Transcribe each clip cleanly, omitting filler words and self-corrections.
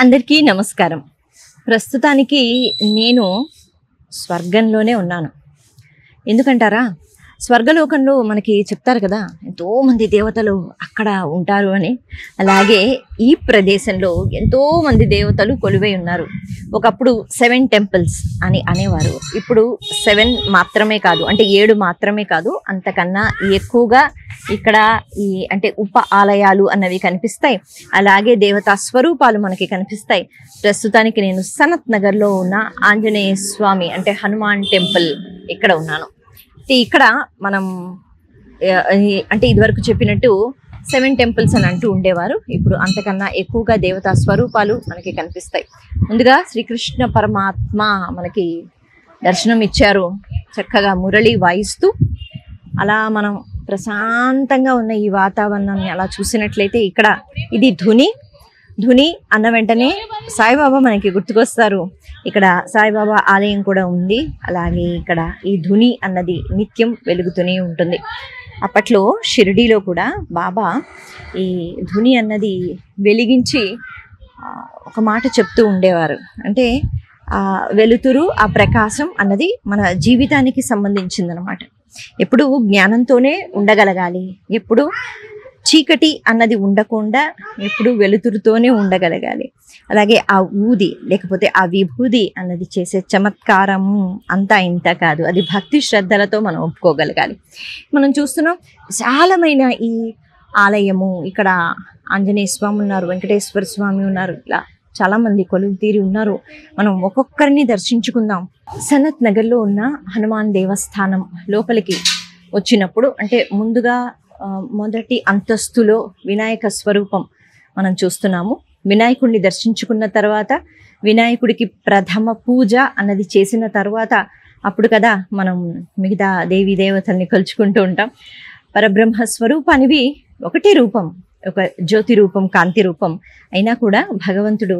అందరికీ నమస్కారం. ప్రస్తుతానికి నేను స్వర్గంలోనే ఉన్నాను. ఎందుకంటారా, స్వర్గలోకంలో మనకి చెప్తారు కదా, ఎంతోమంది దేవతలు అక్కడ ఉంటారు అని. అలాగే ఈ ప్రదేశంలో ఎంతోమంది దేవతలు కొలువై ఉన్నారు. ఒకప్పుడు 7 టెంపుల్స్ అని అనేవారు. ఇప్పుడు 7 మాత్రమే కాదు, అంటే 7 మాత్రమే కాదు, అంతకన్నా ఎక్కువగా ఇక్కడ ఈ అంటే ఉప ఆలయాలు అన్నవి కనిపిస్తాయి. అలాగే దేవతా స్వరూపాలు మనకి కనిపిస్తాయి. ప్రస్తుతానికి నేను సనత్ నగర్లో ఉన్న ఆంజనేయ స్వామి అంటే హనుమాన్ టెంపుల్ ఇక్కడ ఉన్నాను. ఇక్కడ మనం అంటే ఇదివరకు చెప్పినట్టు 7 టెంపుల్స్ అని అంటూ ఉండేవారు. ఇప్పుడు అంతకన్నా ఎక్కువగా దేవతా స్వరూపాలు మనకి కనిపిస్తాయి. ముందుగా శ్రీకృష్ణ పరమాత్మ మనకి దర్శనం ఇచ్చారు, చక్కగా మురళి వాయిస్తూ. అలా మనం ప్రశాంతంగా ఉన్న ఈ వాతావరణాన్ని అలా చూసినట్లయితే ఇక్కడ ఇది ధుని అన్న వెంటనే సాయిబాబా మనకి గుర్తుకొస్తారు. ఇక్కడ సాయిబాబా ఆలయం కూడా ఉంది. అలాగే ఇక్కడ ఈ ధుని అన్నది నిత్యం వెలుగుతూనే ఉంటుంది. అప్పట్లో షిరిడీలో కూడా బాబా ఈ ధుని అన్నది వెలిగించి ఒక మాట చెప్తూ ఉండేవారు. అంటే ఆ వెలుతురు, ఆ ప్రకాశం అన్నది మన జీవితానికి సంబంధించిందనమాట. ఎప్పుడు జ్ఞానంతోనే ఉండగలగాలి, ఎప్పుడు చీకటి అన్నది ఉండకుండా ఎప్పుడు వెలుతురుతోనే ఉండగలగాలి. అలాగే ఆ ఊది లేకపోతే ఆ విభూది అన్నది చేసే చమత్కారము అంతా ఇంత కాదు, అది భక్తి శ్రద్ధలతో మనం ఒప్పుకోగలగాలి. మనం చూస్తున్నాం విశాలమైన ఈ ఆలయము. ఇక్కడ ఆంజనేయ స్వామి ఉన్నారు, వెంకటేశ్వర స్వామి ఉన్నారు, ఇలా చాలా మంది కొలువు తీరి ఉన్నారు. మనం ఒక్కొక్కరిని దర్శించుకుందాం. సనత్ నగర్లో ఉన్న హనుమాన్ దేవస్థానం లోపలికి వచ్చినప్పుడు అంటే ముందుగా మొదటి అంతస్తులో వినాయక స్వరూపం మనం చూస్తున్నాము. వినాయకుడిని దర్శించుకున్న తర్వాత వినాయకుడికి ప్రథమ పూజ అన్నది చేసిన తర్వాత అప్పుడు కదా మనం మిగతా దేవీ దేవతల్ని కొలుచుకుంటూ ఉంటాం. పరబ్రహ్మ స్వరూపానివి ఒకటే రూపం, ఒక జ్యోతి రూపం, కాంతి రూపం. అయినా కూడా భగవంతుడు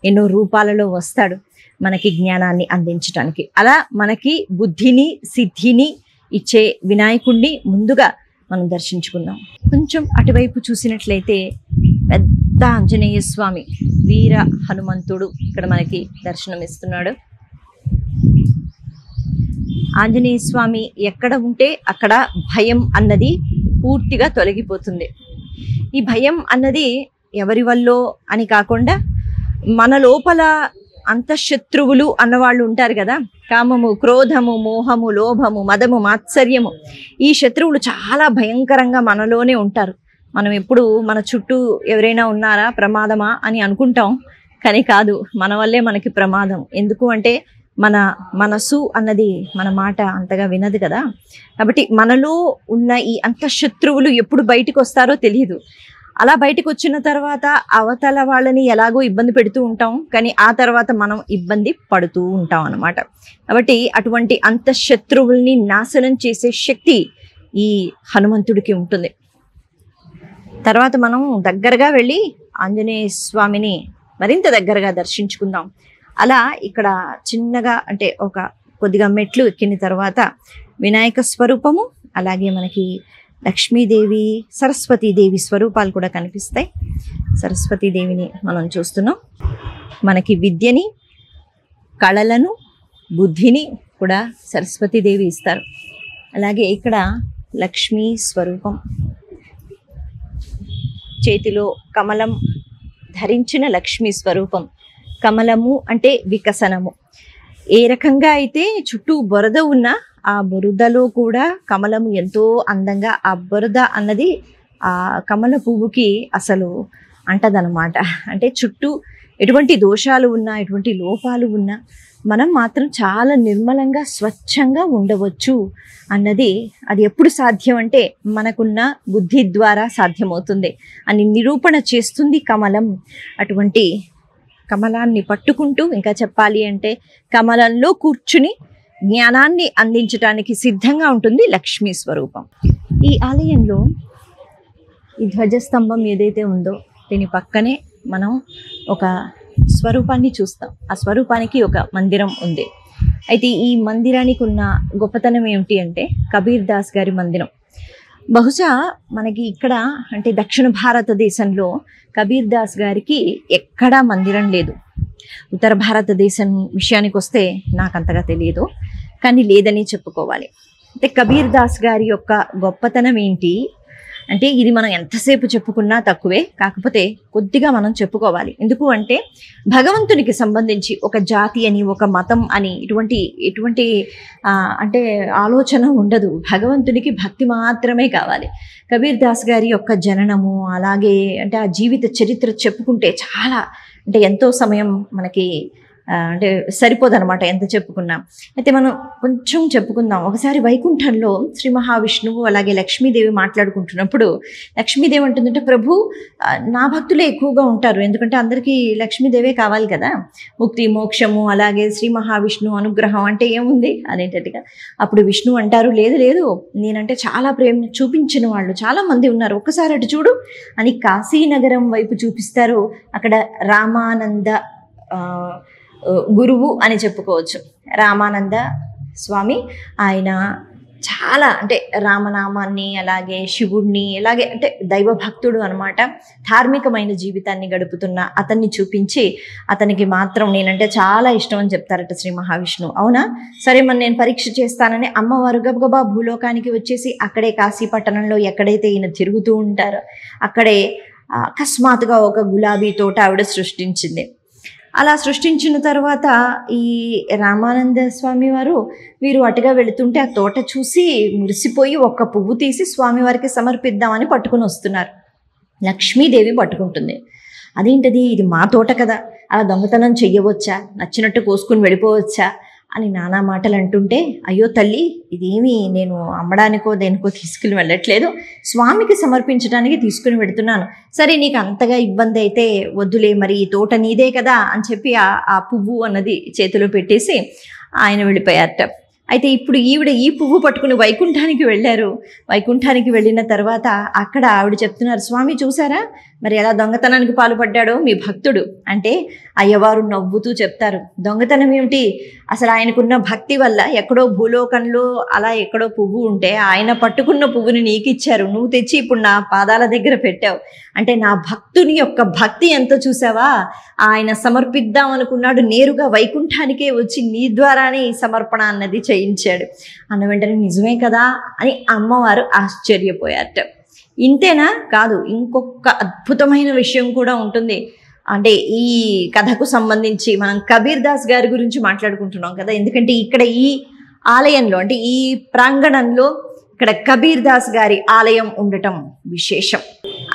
ఎన్నో రూపాలలో వస్తాడు మనకి జ్ఞానాన్ని అందించడానికి. అలా మనకి బుద్ధిని సిద్ధిని ఇచ్చే వినాయకుడిని ముందుగా మనం దర్శించుకుందాం. కొంచెం అటువైపు చూసినట్లయితే పెద్ద ఆంజనేయ స్వామి, వీర హనుమంతుడు ఇక్కడ మనకి దర్శనం ఇస్తున్నాడు. ఆంజనేయ స్వామి ఎక్కడ ఉంటే అక్కడ భయం అన్నది పూర్తిగా తొలగిపోతుంది. ఈ భయం అన్నది ఎవరి వల్లో అని కాకుండా మన లోపల అంతఃశత్రువులు అన్నవాళ్ళు ఉంటారు కదా, కామము, క్రోధము, మోహము, లోభము, మదము, మాత్సర్యము. ఈ శత్రువులు చాలా భయంకరంగా మనలోనే ఉంటారు. మనం ఎప్పుడు మన చుట్టూ ఎవరైనా ఉన్నారా, ప్రమాదమా అని అనుకుంటాం, కానీ కాదు, మన వల్లే మనకి ప్రమాదం. ఎందుకు అంటే మన మనసు అన్నది మన మాట అంతగా వినదు కదా. కాబట్టి మనలో ఉన్న ఈ అంతఃశత్రువులు ఎప్పుడు బయటకు వస్తారో తెలియదు. అలా బయటకు వచ్చిన తర్వాత అవతల వాళ్ళని ఎలాగో ఇబ్బంది పెడుతూ ఉంటాం, కానీ ఆ తర్వాత మనం ఇబ్బంది పడుతూ ఉంటాం అన్నమాట. కాబట్టి అటువంటి అంతఃశత్రువుల్ని నాశనం చేసే శక్తి ఈ హనుమంతుడికి ఉంటుంది. తర్వాత మనం దగ్గరగా వెళ్ళి ఆంజనేయ స్వామిని మరింత దగ్గరగా దర్శించుకుందాం. అలా ఇక్కడ చిన్నగా అంటే ఒక కొద్దిగా మెట్లు ఎక్కిన తర్వాత వినాయక స్వరూపము, అలాగే మనకి లక్ష్మీదేవి, సరస్వతీదేవి స్వరూపాలు కూడా కనిపిస్తాయి. సరస్వతీదేవిని మనం చూస్తున్నాం. మనకి విద్యని, కళలను, బుద్ధిని కూడా సరస్వతీదేవి ఇస్తారు. అలాగే ఇక్కడ లక్ష్మీ స్వరూపం, చేతిలో కమలం ధరించిన లక్ష్మీ స్వరూపం. కమలము అంటే వికసనము. ఏ రకంగా అయితే చుట్టూ బురద ఉన్నా ఆ బురదలో కూడా కమలము ఎంతో అందంగా, ఆ బురద అన్నది ఆ కమల పువ్వుకి అసలు అంటదనమాట. అంటే చుట్టూ ఎటువంటి దోషాలు ఉన్నా, ఎటువంటి లోపాలు ఉన్నా మనం మాత్రం చాలా నిర్మలంగా, స్వచ్ఛంగా ఉండవచ్చు అన్నది అది ఎప్పుడు సాధ్యం అంటే మనకున్న బుద్ధి ద్వారా సాధ్యమవుతుంది అని నిరూపణ చేస్తుంది కమలం. అటువంటి కమలాన్ని పట్టుకుంటూ, ఇంకా చెప్పాలి అంటే కమలంలో కూర్చుని జ్ఞానాన్ని అందించడానికి సిద్ధంగా ఉంటుంది లక్ష్మీ స్వరూపం. ఈ ఆలయంలో ఈ ధ్వజస్తంభం ఏదైతే ఉందో దీని పక్కనే మనం ఒక స్వరూపాన్ని చూస్తాం. ఆ స్వరూపానికి ఒక మందిరం ఉంది. అయితే ఈ మందిరానికి ఉన్న గొప్పతనం ఏమిటి అంటే కబీర్ దాస్ గారి మందిరం. బహుశా మనకి ఇక్కడ అంటే దక్షిణ భారతదేశంలో కబీర్ దాస్ గారికి ఎక్కడా మందిరం లేదు. ఉత్తర భారతదేశం విషయానికి వస్తే నాకు అంతగా తెలియదు, కానీ లేదని చెప్పుకోవాలి. అంటే కబీర్ దాస్ గారి యొక్క గొప్పతనం ఏంటి అంటే ఇది మనం ఎంతసేపు చెప్పుకున్నా తక్కువే, కాకపోతే కొద్దిగా మనం చెప్పుకోవాలి. ఎందుకు అంటే భగవంతునికి సంబంధించి ఒక జాతి అని ఒక మతం అని ఎటువంటి అంటే ఆలోచన ఉండదు. భగవంతునికి భక్తి మాత్రమే కావాలి. కబీర్ దాస్ గారి యొక్క జననము అలాగే అంటే ఆ జీవిత చరిత్ర చెప్పుకుంటే చాలా అంటే ఎంతో సమయం మనకి అంటే సరిపోదన్నమాట ఎంత చెప్పుకున్నా. అయితే మనం కొంచెం చెప్పుకుందాం. ఒకసారి వైకుంఠంలో శ్రీ మహావిష్ణువు అలాగే లక్ష్మీదేవి మాట్లాడుకుంటున్నప్పుడు లక్ష్మీదేవి అంటుందంటే, ప్రభు నా భక్తులే ఎక్కువగా ఉంటారు, ఎందుకంటే అందరికీ లక్ష్మీదేవే కావాలి కదా, ముక్తి మోక్షము అలాగే శ్రీ మహావిష్ణువు అనుగ్రహం అంటే ఏముంది అనేటట్టుగా. అప్పుడు విష్ణువు అంటారు, లేదు లేదు, నేనంటే చాలా ప్రేమ చూపించిన వాళ్ళు చాలా మంది ఉన్నారు, ఒక్కసారి అటు చూడు అని కాశీనగరం వైపు చూపిస్తారు. అక్కడ రామానంద గురువు అని చెప్పుకోవచ్చు. రామానంద స్వామి ఆయన చాలా అంటే రామనామాన్ని అలాగే శివుడిని అలాగే అంటే దైవ భక్తుడు అనమాట. ధార్మికమైన జీవితాన్ని గడుపుతున్న అతన్ని చూపించి అతనికి మాత్రం నేనంటే చాలా ఇష్టం అని చెప్తారట శ్రీ మహావిష్ణువు. అవునా, సరే మరి నేను పరీక్ష చేస్తానని అమ్మవారు గబగబా భూలోకానికి వచ్చేసి అక్కడే కాశీ పట్టణంలో ఎక్కడైతే ఈయన తిరుగుతూ ఉంటారో అక్కడే అకస్మాత్తుగా ఒక గులాబీ తోట ఆవిడ సృష్టించింది. అలా సృష్టించిన తర్వాత ఈ రామానంద స్వామి వారు వీరు అటుగా వెళుతుంటే ఆ తోట చూసి మురిసిపోయి ఒక్క పువ్వు తీసి స్వామివారికి సమర్పిద్దామని పట్టుకుని వస్తున్నారు. లక్ష్మీదేవి పట్టుకుంటుంది. అదేంటది, ఇది మా తోట కదా, అలా దొంగతనం చెయ్యవచ్చా, నచ్చినట్టు కోసుకుని వెళ్ళిపోవచ్చా అని నానా మాటలు అంటుంటే, అయ్యో తల్లి, ఇదేమి నేను అమ్మడానికో దేనికో తీసుకుని వెళ్ళట్లేదు, స్వామికి సమర్పించడానికి తీసుకుని వెళుతున్నాను. సరే నీకు అంతగా ఇబ్బంది అయితే వద్దులే, మరి ఈ తోట నీదే కదా అని చెప్పి ఆ పువ్వు అన్నది చేతిలో పెట్టేసి ఆయన వెళ్ళిపోయారట. అయితే ఇప్పుడు ఈవిడ ఈ పువ్వు పట్టుకుని వైకుంఠానికి వెళ్ళారు. వైకుంఠానికి వెళ్ళిన తర్వాత అక్కడ ఆవిడ చెప్తున్నారు, స్వామి చూసారా మరి ఎలా దొంగతనానికి పాల్పడ్డాడో మీ భక్తుడు అంటే. అయ్యవారు నవ్వుతూ చెప్తారు, దొంగతనం ఏమిటి, అసలు ఆయనకున్న భక్తి వల్ల ఎక్కడో భూలోకంలో అలా ఎక్కడో పువ్వు ఉంటే ఆయన పట్టుకున్న పువ్వుని నీకు ఇచ్చారు, నువ్వు తెచ్చి ఇప్పుడు నా పాదాల దగ్గర పెట్టావు అంటే నా భక్తుని యొక్క భక్తి ఎంతో చూసావా, ఆయన సమర్పిద్దాం అనుకున్నాడు, నేరుగా వైకుంఠానికే వచ్చి నీ ద్వారానే ఈ సమర్పణ అన్నది చేయించాడు అన్న వెంటనే నిజమే కదా అని అమ్మవారు ఆశ్చర్యపోయారట. ఇంతేనా కాదు, ఇంకొక అద్భుతమైన విషయం కూడా ఉంటుంది. అంటే ఈ కథకు సంబంధించి మనం కబీర్ దాస్ గారి గురించి మాట్లాడుకుంటున్నాం కదా, ఎందుకంటే ఇక్కడ ఈ ఆలయంలో అంటే ఈ ప్రాంగణంలో ఇక్కడ కబీర్ దాస్ గారి ఆలయం ఉండటం విశేషం.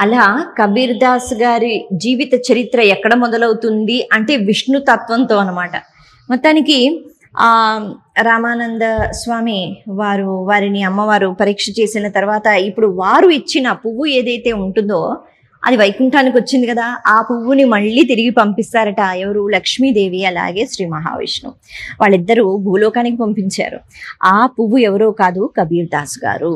అలా కబీర్ దాస్ గారి జీవిత చరిత్ర ఎక్కడ మొదలవుతుంది అంటే విష్ణు తత్వంతో అనమాట. మొత్తానికి రామానంద స్వామి వారిని అమ్మవారు పరీక్ష చేసిన తర్వాత ఇప్పుడు వారు ఇచ్చిన పువ్వు ఏదైతే ఉంటుందో అది వైకుంఠానికి వచ్చింది కదా, ఆ పువ్వుని మళ్ళీ తిరిగి పంపిస్తారట. ఎవరు, లక్ష్మీదేవి అలాగే శ్రీ మహావిష్ణువు, వాళ్ళిద్దరూ భూలోకానికి పంపించారు. ఆ పువ్వు ఎవరో కాదు, కబీర్ దాస్ గారు.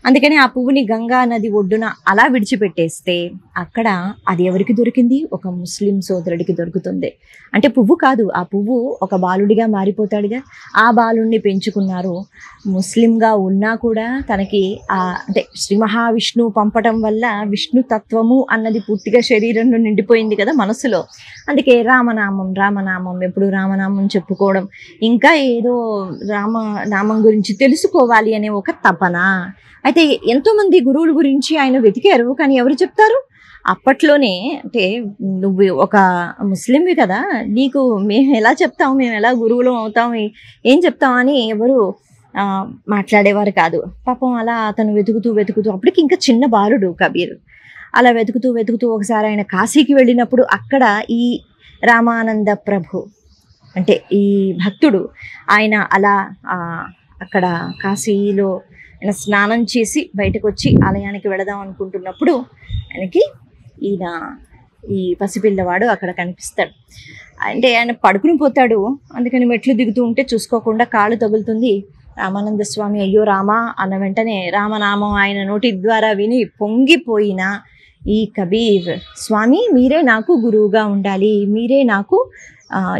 అందుకని ఆ పువ్వుని గంగా నది ఒడ్డున అలా విడిచిపెట్టేస్తే అక్కడ అది ఎవరికి దొరికింది, ఒక ముస్లిం సోదరుడికి దొరుకుతుంది. అంటే పువ్వు కాదు, ఆ పువ్వు ఒక బాలుడిగా మారిపోతాడుగా, ఆ బాలుడిని పెంచుకున్నారు. ముస్లింగా ఉన్నా కూడా తనకి అంటే శ్రీ మహావిష్ణువు పంపటం వల్ల విష్ణు తత్వము అన్నది పూర్తిగా శరీరంలో నిండిపోయింది కదా మనసులో. అందుకే రామనామం రామనామం ఎప్పుడు రామనామం చెప్పుకోవడం, ఇంకా ఏదో రామనామం గురించి తెలుసుకోవాలి అనే ఒక తపన. అయితే ఎంతోమంది గురువుల గురించి ఆయన వెతికారు, కానీ ఎవరు చెప్తారు అప్పట్లోనే. అంటే నువ్వు ఒక ముస్లింవి కదా, నీకు మేము ఎలా చెప్తాము, మేము ఎలా గురువులం అవుతాం, ఏం చెప్తాం అని ఎవరు మాట్లాడేవారు కాదు. పాపం అలా అతను వెతుకుతూ అప్పటికి ఇంకా చిన్న బాలుడు కబీర్. అలా వెతుకుతూ ఒకసారి ఆయన కాశీకి వెళ్ళినప్పుడు అక్కడ ఈ రామానంద ప్రభు అంటే ఈ భక్తుడు ఆయన అలా అక్కడ కాశీలో ఆయన స్నానం చేసి బయటకు వచ్చి ఆలయానికి వెళదాం అనుకుంటున్నప్పుడు ఆయనకి ఈ పసిపిల్లవాడు అక్కడ కనిపిస్తాడు. అంటే ఆయన పడుకుని పోతాడు, అందుకని మెట్లు దిగుతూ ఉంటే చూసుకోకుండా కాళ్ళు తగులుతుంది. రామానంద స్వామి అయ్యో రామా అన్న వెంటనే రామనామం ఆయన నోటి ద్వారా విని పొంగిపోయిన ఈ కబీర్ స్వామి, మీరే నాకు గురువుగా ఉండాలి, మీరే నాకు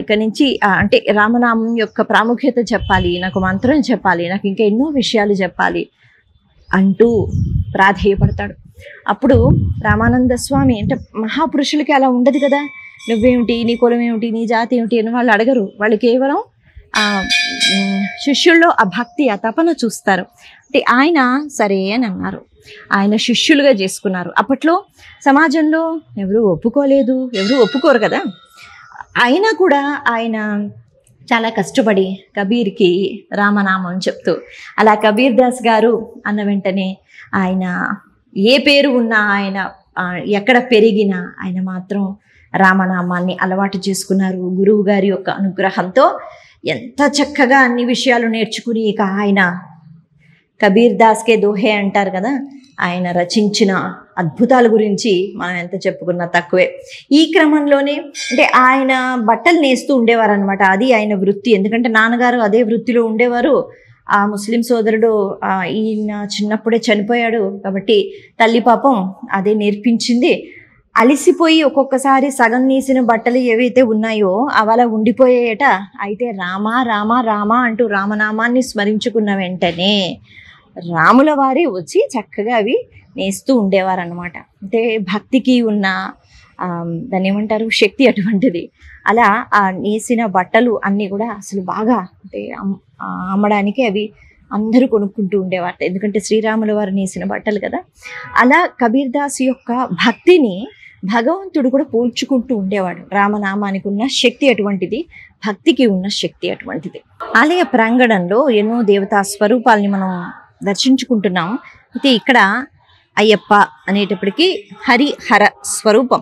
ఇక నుంచి అంటే రామనామం యొక్క ప్రాముఖ్యత చెప్పాలి, నాకు మంత్రం చెప్పాలి, నాకు ఇంకా ఎన్నో విషయాలు చెప్పాలి అంటూ ప్రాధేయపడతాడు. అప్పుడు రామానంద స్వామి అంటే మహాపురుషులకి అలా ఉండదు కదా, నువ్వేమిటి, నీ కులం ఏమిటి, నీ జాతి ఏమిటి అని వాళ్ళు అడగరు. వాళ్ళు కేవలం శిష్యుల్లో ఆ భక్తి, ఆ తపన చూస్తారు. అంటే ఆయన సరే అని అన్నారు, ఆయన శిష్యులుగా చేసుకున్నారు. అప్పట్లో సమాజంలో ఎవరు ఒప్పుకోరు కదా. అయినా కూడా ఆయన చాలా కష్టపడి కబీర్కి రామనామం చెప్తూ, అలా కబీర్ దాస్ గారు అన్న వెంటనే ఆయన ఏ పేరు ఉన్నా, ఆయన ఎక్కడ పెరిగినా ఆయన మాత్రం రామనామాన్ని అలవాటు చేసుకున్నారు. గురువు గారి యొక్క అనుగ్రహంతో ఎంత చక్కగా అన్ని విషయాలు నేర్చుకుని ఇక ఆయన కబీర్ దాస్కే దోహే అంటారు కదా, ఆయన రచించిన అద్భుతాల గురించి మనం ఎంత చెప్పుకున్నా తక్కువే. ఈ క్రమంలోనే అంటే ఆయన బట్టలు నేస్తూ ఉండేవారు అనమాట, అది ఆయన వృత్తి. ఎందుకంటే నాన్నగారు అదే వృత్తిలో ఉండేవారు. ఆ ముస్లిం సోదరుడు ఈయన చిన్నప్పుడే చనిపోయాడు కాబట్టి తల్లి పాపం అదే నేర్పించింది. అలిసిపోయి ఒక్కొక్కసారి సగం నేసిన బట్టలు ఏవైతే ఉన్నాయో అలా ఉండిపోయేట. అయితే రామ రామ రామ అంటూ రామనామాన్ని స్మరించుకున్న వెంటనే రాముల వారి వచ్చి చక్కగా అవి నేస్తూ ఉండేవారు అనమాట. అంటే భక్తికి ఉన్న దాన్ని ఏమంటారు, శక్తి అటువంటిది. అలా ఆ నేసిన బట్టలు అన్నీ కూడా అసలు బాగా అంటే అమ్మడానికి అవి అందరూ కొనుక్కుంటూ ఉండేవారు, ఎందుకంటే శ్రీరాముల వారు నేసిన బట్టలు కదా. అలా కబీర్ దాస్ యొక్క భక్తిని భగవంతుడు కూడా పోల్చుకుంటూ ఉండేవాడు. రామనామానికి ఉన్న శక్తి అటువంటిది, భక్తికి ఉన్న శక్తి అటువంటిది. ఆలయ ప్రాంగణంలో ఎన్నో దేవతా స్వరూపాలని మనం దర్శించుకుంటున్నాం. అయితే ఇక్కడ అయ్యప్ప అనేటప్పటికీ హరిహర స్వరూపం.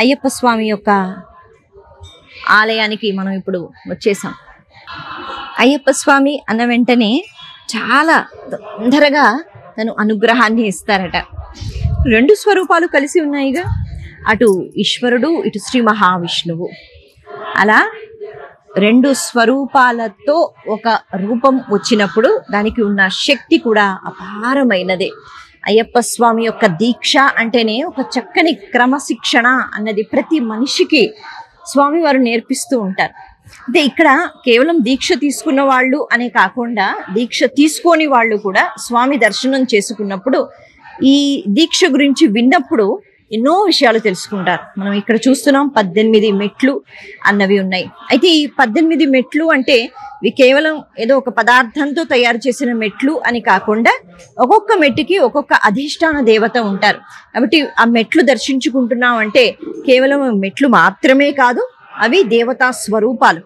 అయ్యప్ప స్వామి యొక్క ఆలయానికి మనం ఇప్పుడు వచ్చేసాం. అయ్యప్ప స్వామి అన్న వెంటనే చాలా తొందరగా తను అనుగ్రహాన్ని ఇస్తారట. రెండు స్వరూపాలు కలిసి ఉన్నాయిగా, అటు ఈశ్వరుడు, ఇటు శ్రీ మహావిష్ణువు. అలా రెండు స్వరూపాలతో ఒక రూపం వచ్చినప్పుడు దానికి ఉన్న శక్తి కూడా అపారమైనదే. అయ్యప్ప స్వామి యొక్క దీక్ష అంటేనే ఒక చక్కని క్రమశిక్షణ అన్నది ప్రతి మనిషికి స్వామివారు నేర్పిస్తూ ఉంటారు. అంటే ఇక్కడ కేవలం దీక్ష తీసుకున్న వాళ్ళు అనే కాకుండా దీక్ష తీసుకోని వాళ్ళు కూడా స్వామి దర్శనం చేసుకున్నప్పుడు ఈ దీక్ష గురించి విన్నప్పుడు ఎన్నో విషయాలు తెలుసుకుంటారు. మనం ఇక్కడ చూస్తున్నాం 18 మెట్లు అన్నవి ఉన్నాయి. అయితే ఈ 18 మెట్లు అంటే ఇవి కేవలం ఏదో ఒక పదార్థంతో తయారు చేసిన మెట్లు అని కాకుండా ఒక్కొక్క మెట్టుకి ఒక్కొక్క అధిష్టాన దేవత ఉంటారు. కాబట్టి ఆ మెట్లు దర్శించుకుంటున్నాం అంటే కేవలం మెట్లు మాత్రమే కాదు, అవి దేవతా స్వరూపాలు.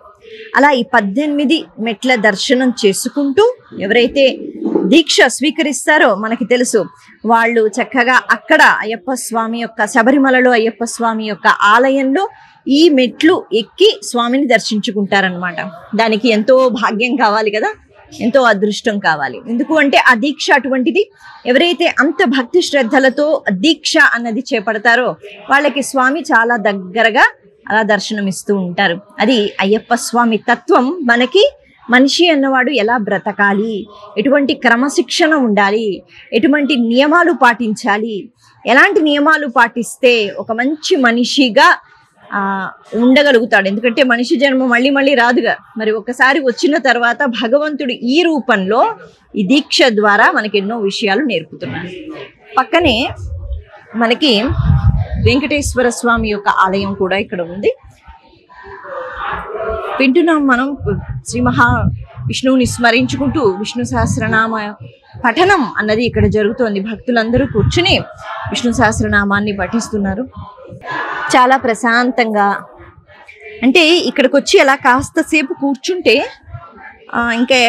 అలా ఈ 18 మెట్ల దర్శనం చేసుకుంటూ ఎవరైతే దీక్ష స్వీకరిస్తారో మనకి తెలుసు, వాళ్ళు చక్కగా అక్కడ అయ్యప్ప స్వామి యొక్క శబరిమలలో అయ్యప్ప స్వామి యొక్క ఆలయంలో ఈ మెట్లు ఎక్కి స్వామిని దర్శించుకుంటారనమాట. దానికి ఎంతో భాగ్యం కావాలి కదా, ఎంతో అదృష్టం కావాలి. ఎందుకు అంటే ఆ దీక్ష అటువంటిది. ఎవరైతే అంత భక్తి శ్రద్ధలతో దీక్ష అన్నది చేపడతారో వాళ్ళకి స్వామి చాలా దగ్గరగా అలా దర్శనం ఇస్తూ ఉంటారు. అది అయ్యప్ప స్వామి తత్వం. మనకి మనిషి అన్నవాడు ఎలా బ్రతకాలి, ఎటువంటి క్రమశిక్షణ ఉండాలి, ఎటువంటి నియమాలు పాటించాలి, ఎలాంటి నియమాలు పాటిస్తే ఒక మంచి మనిషిగా ఉండగలుగుతాడు. ఎందుకంటే మనిషి జన్మ మళ్ళీ మళ్ళీ రాదుగా. మరి ఒకసారి వచ్చిన తర్వాత భగవంతుడు ఈ రూపంలో ఈ దీక్ష ద్వారా మనకి ఎన్నో విషయాలు నేర్పుతున్నారు. పక్కనే మనకి వెంకటేశ్వర స్వామి యొక్క ఆలయం కూడా ఇక్కడ ఉంది. వింటున్నాం మనం శ్రీ మహావిష్ణువుని స్మరించుకుంటూ విష్ణు సహస్రనామ పఠనం అన్నది ఇక్కడ జరుగుతోంది. భక్తులందరూ కూర్చుని విష్ణు సహస్రనామాన్ని పఠిస్తున్నారు చాలా ప్రశాంతంగా. అంటే ఇక్కడికి వచ్చి అలా కాస్త సేపు కూర్చుంటే ఇంకా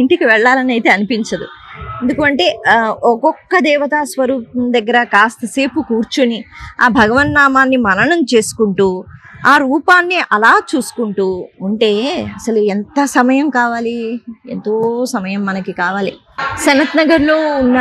ఇంటికి వెళ్ళాలని అయితే అనిపించదు. ఎందుకంటే ఒక్కొక్క దేవతా స్వరూపం దగ్గర కాస్త సేపు కూర్చొని ఆ భగవన్నామాన్ని మననం చేసుకుంటూ ఆ రూపాన్ని అలా చూసుకుంటూ ఉంటే అసలు ఎంత సమయం కావాలి, ఎంతో సమయం మనకి కావాలి. సనత్ నగర్లో ఉన్న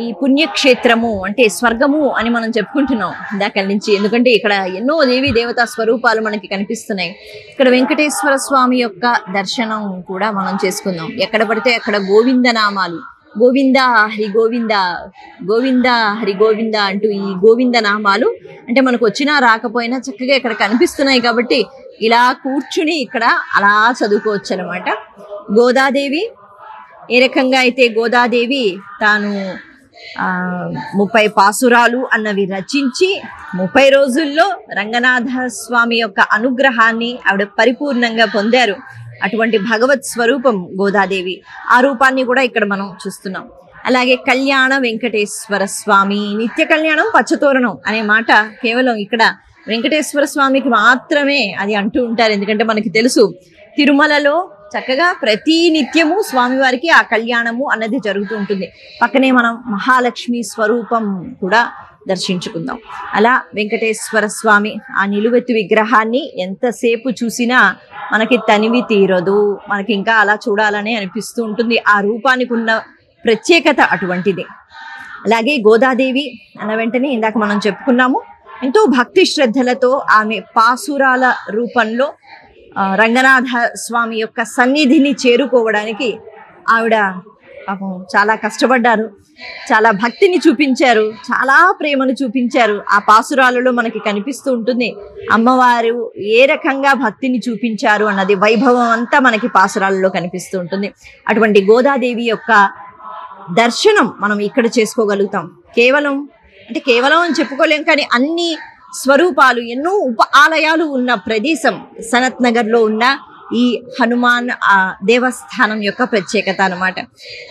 ఈ పుణ్యక్షేత్రము అంటే స్వర్గము అని మనం చెప్పుకుంటున్నాం ఇందాక నుంచి. ఎందుకంటే ఇక్కడ ఎన్నో దేవి దేవతా స్వరూపాలు మనకి కనిపిస్తున్నాయి. ఇక్కడ వెంకటేశ్వర స్వామి యొక్క దర్శనం కూడా మనం చేసుకుందాం. ఎక్కడ పడితే అక్కడ గోవింద నామాలు, గోవింద హరి గోవింద, గోవింద హరి గోవింద అంటూ ఈ గోవింద నామాలు అంటే మనకు వచ్చినా రాకపోయినా చక్కగా ఇక్కడ కనిపిస్తున్నాయి. కాబట్టి ఇలా కూర్చుని ఇక్కడ అలా చదువుకోవచ్చు అనమాట. గోదాదేవి ఏ రకంగా అయితే గోదాదేవి తాను 30 పాసురాలు అన్నవి రచించి 30 రోజుల్లో రంగనాథ స్వామి యొక్క అనుగ్రహాన్ని ఆవిడ పరిపూర్ణంగా పొందారు. అటువంటి భగవత్ స్వరూపం గోదాదేవి. ఆ రూపాన్ని కూడా ఇక్కడ మనం చూస్తున్నాం. అలాగే కళ్యాణ వెంకటేశ్వర స్వామి, నిత్య కళ్యాణం పచ్చతోరణం అనే మాట కేవలం ఇక్కడ వెంకటేశ్వర స్వామికి మాత్రమే అది అంటూ ఉంటారు. ఎందుకంటే మనకి తెలుసు తిరుమలలో చక్కగా ప్రతి నిత్యము స్వామివారికి ఆ కళ్యాణము అన్నది జరుగుతూ ఉంటుంది. పక్కనే మనం మహాలక్ష్మి స్వరూపం కూడా దర్శించుకుందాం. అలా వెంకటేశ్వర స్వామి ఆ నిలువెత్తు విగ్రహాన్ని ఎంతసేపు చూసినా మనకి తనివి తీరదు. మనకి ఇంకా అలా చూడాలని అనిపిస్తూ ఉంటుంది. ఆ రూపానికి ఉన్న ప్రత్యేకత అటువంటిది. అలాగే గోదాదేవి అన్న వెంటనే ఇందాక మనం చెప్పుకున్నాము, ఎంతో భక్తి శ్రద్ధలతో ఆమె పాసురాల రూపంలో రంగనాథ స్వామి యొక్క సన్నిధిని చేరుకోవడానికి ఆవిడ పాపం చాలా కష్టపడ్డారు, చాలా భక్తిని చూపించారు, చాలా ప్రేమను చూపించారు. ఆ పాసురాలలో మనకి కనిపిస్తూ ఉంటుంది అమ్మవారు ఏ రకంగా భక్తిని చూపించారు అన్నది వైభవం అంతా మనకి పాసురాలలో కనిపిస్తూ ఉంటుంది. అటువంటి గోదాదేవి యొక్క దర్శనం మనం ఇక్కడ చేసుకోగలుగుతాం. కేవలం అని చెప్పుకోలేం, కానీ అన్ని స్వరూపాలు, ఎన్నో ఉప ఆలయాలు ఉన్న ప్రదేశం సనత్ నగర్లో ఉన్న ఈ హనుమాన్ దేవస్థానం యొక్క ప్రత్యేకత అన్నమాట.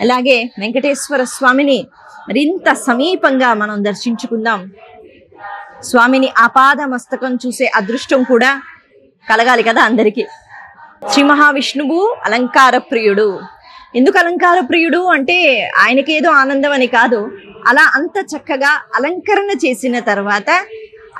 అలాగే వెంకటేశ్వర స్వామిని మరింత సమీపంగా మనం దర్శించుకుందాం. స్వామిని ఆపాద మస్తకం చూసే అదృష్టం కూడా కలగాలి కదా అందరికీ. శ్రీ మహావిష్ణువు అలంకార ప్రియుడు. ఎందుకు అలంకార ప్రియుడు అంటే ఆయనకేదో ఆనందం అని కాదు, అలా అంత చక్కగా అలంకరణ చేసిన తర్వాత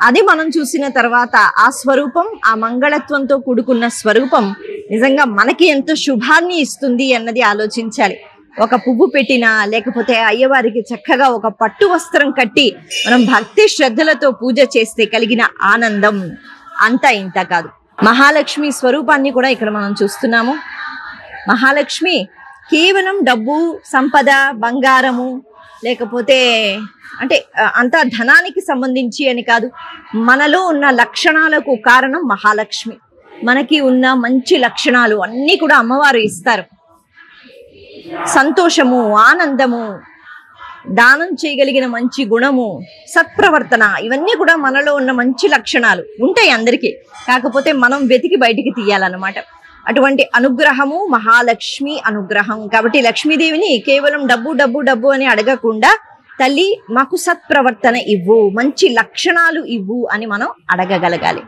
అది మనం చూసిన తర్వాత ఆ స్వరూపం, ఆ మంగళత్వంతో కూడుకున్న స్వరూపం నిజంగా మనకి ఎంతో శుభాన్ని ఇస్తుంది అన్నది ఆలోచించాలి. ఒక పువ్వు పెట్టినా లేకపోతే అయ్యవారికి చక్కగా ఒక పట్టు వస్త్రం కట్టి మనం భక్తి శ్రద్ధలతో పూజ చేస్తే కలిగిన ఆనందం అంతా ఇంత కాదు. మహాలక్ష్మి స్వరూపాన్ని కూడా ఇక్కడ మనం చూస్తున్నాము. మహాలక్ష్మి కేవలం డబ్బు, సంపద, బంగారము లేకపోతే అంటే అంతా ధనానికి సంబంధించి అని కాదు, మనలో ఉన్న లక్షణాలకు కారణం మహాలక్ష్మి. మనకి ఉన్న మంచి లక్షణాలు అన్నీ కూడా అమ్మవారు ఇస్తారు. సంతోషము, ఆనందము, దానం చేయగలిగిన మంచి గుణము, సత్ప్రవర్తన, ఇవన్నీ కూడా మనలో ఉన్న మంచి లక్షణాలు ఉంటాయి అందరికీ. కాకపోతే మనం వెతికి బయటికి తీయాలన్నమాట. అటువంటి అనుగ్రహము మహాలక్ష్మి అనుగ్రహం. కాబట్టి లక్ష్మీదేవిని కేవలం డబ్బు డబ్బు డబ్బు అని అడగకుండా తల్లి మాకు సత్ప్రవర్తన ఇవ్వు, మంచి లక్షణాలు ఇవ్వు అని మనం అడగగలగాలి.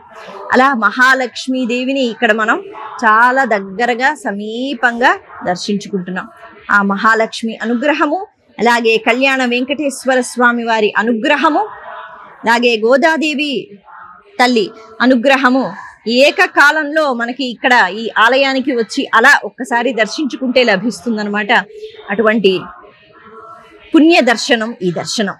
అలా మహాలక్ష్మీదేవిని ఇక్కడ మనం చాలా దగ్గరగా సమీపంగా దర్శించుకుంటున్నాం. ఆ మహాలక్ష్మి అనుగ్రహము, అలాగే కళ్యాణ వెంకటేశ్వర స్వామి వారి అనుగ్రహము, అలాగే గోదాదేవి తల్లి అనుగ్రహము ఏకకాలంలో మనకి ఇక్కడ ఈ ఆలయానికి వచ్చి అలా ఒక్కసారి దర్శించుకుంటే లభిస్తుందన్నమాట. అటువంటి పుణ్య దర్శనం ఈ దర్శనం.